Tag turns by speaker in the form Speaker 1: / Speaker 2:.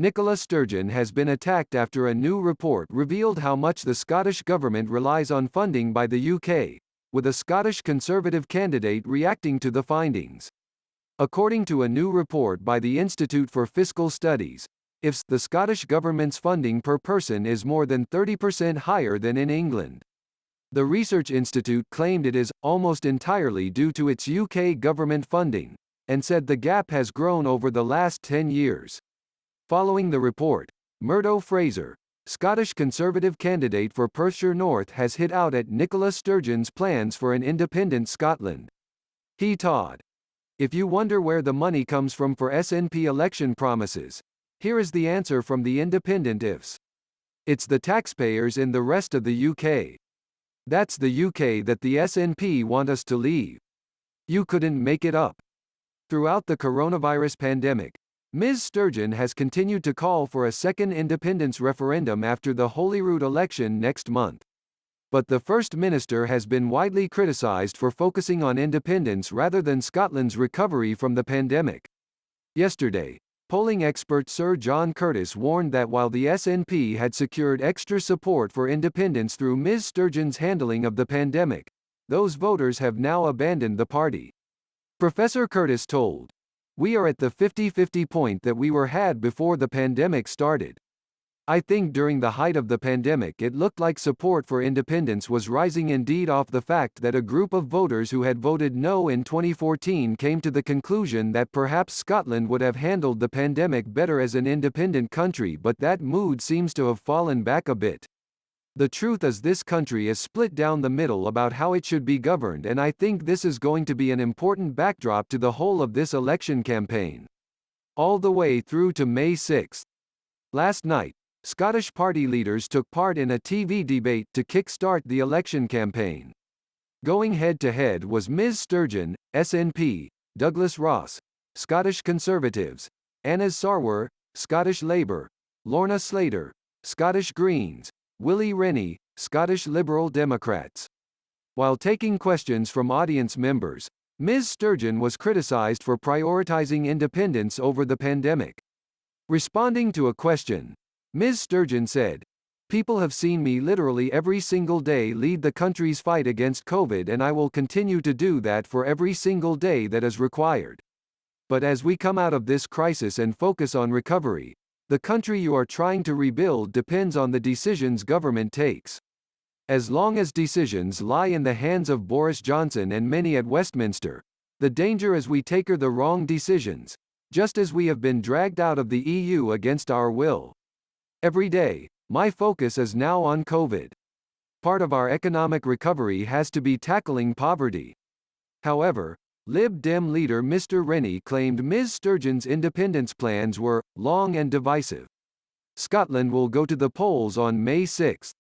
Speaker 1: Nicola Sturgeon has been attacked after a new report revealed how much the Scottish government relies on funding by the UK, with a Scottish Conservative candidate reacting to the findings. According to a new report by the Institute for Fiscal Studies, the Scottish government's funding per person is more than 30% higher than in England. The Research Institute claimed it is almost entirely due to its UK government funding, and said the gap has grown over the last 10 years. Following the report, Murdo Fraser, Scottish Conservative candidate for Perthshire North, has hit out at Nicola Sturgeon's plans for an independent Scotland. He told, "If you wonder where the money comes from for SNP election promises, here is the answer from the independent ifs. It's the taxpayers in the rest of the UK. That's the UK that the SNP want us to leave. You couldn't make it up." Throughout the coronavirus pandemic, Ms. Sturgeon has continued to call for a second independence referendum after the Holyrood election next month. But the First Minister has been widely criticised for focusing on independence rather than Scotland's recovery from the pandemic. Yesterday, polling expert Sir John Curtis warned that while the SNP had secured extra support for independence through Ms. Sturgeon's handling of the pandemic, those voters have now abandoned the party. Professor Curtis told, "We are at the 50-50 point that we had before the pandemic started. I think during the height of the pandemic it looked like support for independence was rising indeed off the fact that a group of voters who had voted no in 2014 came to the conclusion that perhaps Scotland would have handled the pandemic better as an independent country, but that mood seems to have fallen back a bit. The truth is this country is split down the middle about how it should be governed, and I think this is going to be an important backdrop to the whole of this election campaign. All the way through to May 6. Last night, Scottish party leaders took part in a TV debate to kick-start the election campaign. Going head-to-head was Ms. Sturgeon, SNP, Douglas Ross, Scottish Conservatives, Anas Sarwar, Scottish Labour, Lorna Slater, Scottish Greens, Willie Rennie, Scottish Liberal Democrats. While taking questions from audience members, Ms. Sturgeon was criticised for prioritising independence over the pandemic. Responding to a question, Ms. Sturgeon said, "People have seen me literally every single day lead the country's fight against COVID, and I will continue to do that for every single day that is required. But as we come out of this crisis and focus on recovery, the country you are trying to rebuild depends on the decisions government takes. As long as decisions lie in the hands of Boris Johnson and many at Westminster, the danger is we take the wrong decisions, just as we have been dragged out of the EU against our will. Every day, my focus is now on COVID. Part of our economic recovery has to be tackling poverty." However, Lib Dem leader Mr. Rennie claimed Ms. Sturgeon's independence plans were long and divisive. Scotland will go to the polls on May 6.